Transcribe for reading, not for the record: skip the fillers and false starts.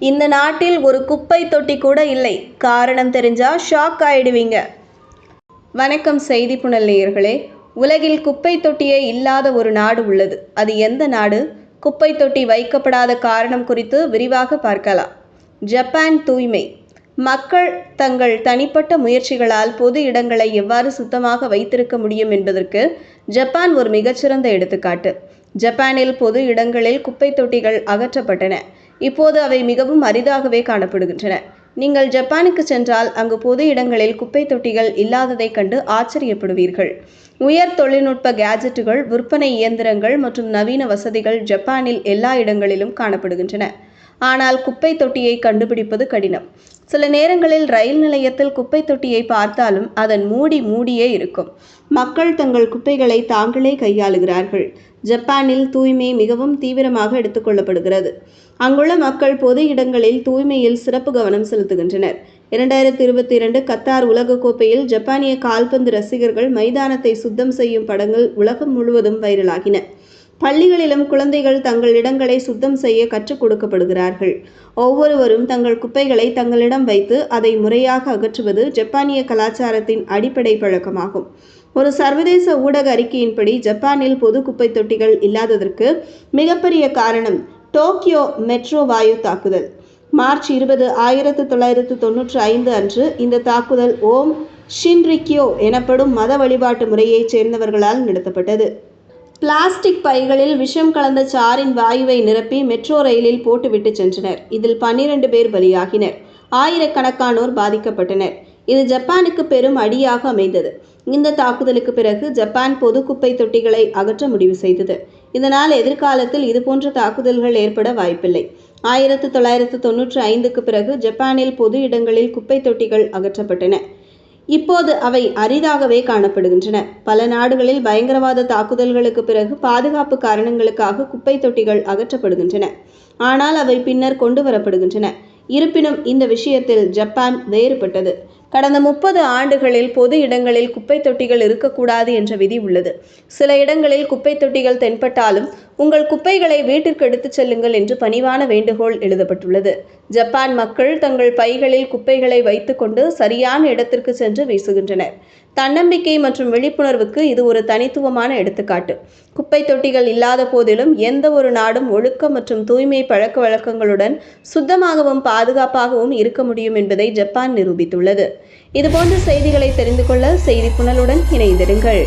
இந்த நாட்டில் ஒரு குப்பை தொட்டி கூட இல்லை. காரணம் தெரிஞ்சா ஷாக் ஆயிடுவீங்க. வணக்கம் செய்தி புனல் நேயர்களே. உலகில் குப்பை தொட்டியே இல்லாத ஒரு நாடு உள்ளது. அது எந்த நாடு? குப்பை தொட்டி வைக்கப்படாத காரணம் குறித்து விரிவாக பார்க்கலாம். ஜப்பான் தூய்மை. மக்கள் தங்கள் தனிப்பட்ட முயற்சிகளால் பொது இடங்களை எவ்வாறு சுத்தமாக வைத்திருக்க முடியும் என்பதற்கு ஜப்பான் ஒரு மிகச்சிறந்த எடுத்துக்காட்டு. ஜப்பானில் பொது இடங்களில் குப்பை தொட்டிகள் அகற்றப்பட்டன. இப்போது அவை மிகவும் அரிதாகவே காணப்படுகின்றன. நீங்கள் ஜப்பானுக்கு சென்றால் அங்கு பொது இடங்களில் குப்பை தொட்டிகள் இல்லாததை கண்டு ஆச்சரியப்படுவீர்கள். உயர் தொழில்நுட்ப கேஜெட்டுகள், விற்பனை இயந்திரங்கள் மற்றும் நவீன வசதிகள் ஜப்பானில் எல்லா இடங்களிலும் காணப்படுகின்றன. ஆனால் குப்பை தொட்டியை கண்டுபிடிப்பது கடினம். சில நேரங்களில் ரயில் நிலையத்தில் குப்பை தொட்டியை பார்த்தாலும் அதன் மூடியே இருக்கும். மக்கள் தங்கள் குப்பைகளை தாங்களே கையாளுகிறார்கள். ஜப்பானில் தூய்மை மிகவும் தீவிரமாக எடுத்துக்கொள்ளப்படுகிறது. அங்குள்ள மக்கள் பொது இடங்களில் தூய்மையில் சிறப்பு கவனம் செலுத்துகின்றனர். 2022 கத்தார் உலகக்கோப்பையில் ஜப்பானிய கால்பந்து ரசிகர்கள் மைதானத்தை சுத்தம் செய்யும் படங்கள் உலகம் முழுவதும் வைரலாகின. பள்ளிகளிலும் குழந்தைகள் தங்கள் இடங்களை சுத்தம் செய்ய கற்றுக் கொடுக்கப்படுகிறார்கள். ஒவ்வொருவரும் தங்கள் குப்பைகளை தங்களிடம் வைத்து அதை முறையாக அகற்றுவது ஜப்பானிய கலாச்சாரத்தின் அடிப்படை பழக்கமாகும். ஒரு சர்வதேச ஊடக அறிக்கையின்படி ஜப்பானில் பொது குப்பை தொட்டிகள் இல்லாததற்கு மிகப்பெரிய காரணம் டோக்கியோ மெட்ரோ வாயு தாக்குதல். மார்ச் 20, 1995 அன்று இந்த தாக்குதல் ஓம் ஷின்ரிக்யோ எனப்படும் மத வழிபாட்டு முறையைச் சேர்ந்தவர்களால் நடத்தப்பட்டது. பிளாஸ்டிக் பைகளில் விஷம் கலந்த சாரின் வாயுவை நிரப்பி மெட்ரோ ரயிலில் போட்டுவிட்டு சென்றனர். இதில் 12 பேர் பலியாகினர். ஆயிரக்கணக்கானோர் பாதிக்கப்பட்டனர். இது ஜப்பானுக்கு பெரும் அடியாக அமைந்தது. இந்த தாக்குதலுக்கு பிறகு ஜப்பான் பொது குப்பை தொட்டிகளை அகற்ற முடிவு செய்தது. இதனால் எதிர்காலத்தில் இதுபோன்ற தாக்குதல்கள் ஏற்பட வாய்ப்பில்லை. 1995க்கு பிறகு ஜப்பானில் பொது இடங்களில் குப்பை தொட்டிகள் அகற்றப்பட்டன. இப்போது அவை அரிதாகவே காணப்படுகின்றன. பல நாடுகளில் பயங்கரவாத தாக்குதல்களுக்கு பிறகு பாதுகாப்பு காரணங்களுக்காக குப்பை தொட்டிகள் அகற்றப்படுகின்றன. ஆனால் அவை பின்னர் கொண்டு வரப்படுகின்றன. இருப்பினும் இந்த விஷயத்தில் ஜப்பான் வேறுபட்டது. கடந்த 30 ஆண்டுகளில் பொது இடங்களில் குப்பை தொட்டிகள் இருக்கக்கூடாது என்ற விதி உள்ளது. சில இடங்களில் குப்பை தொட்டிகள் தென்பட்டாலும் உங்கள் குப்பைகளை வீட்டிற்கு எடுத்துச் செல்லுங்கள் என்று பணிவான வேண்டுகோள் எழுதப்பட்டுள்ளது. ஜப்பான் மக்கள் தங்கள் பைகளில் குப்பைகளை வைத்துக்கொண்டு சரியான இடத்திற்கு சென்று வீசுகின்றனர். தன்னம்பிக்கை மற்றும் விழிப்புணர்வுக்கு இது ஒரு தனித்துவமான எடுத்துக்காட்டு. குப்பை தொட்டிகள் இல்லாத போதிலும் எந்த ஒரு நாடும் ஒழுக்கம் மற்றும் தூய்மை பழக்க வழக்கங்களுடன் சுத்தமாகவும் பாதுகாப்பாகவும் இருக்க முடியும் என்பதை ஜப்பான் நிரூபித்துள்ளது. இதுபோன்ற செய்திகளை தெரிந்து கொள்ள செய்தி புனலுடன் இணைந்திருங்கள்.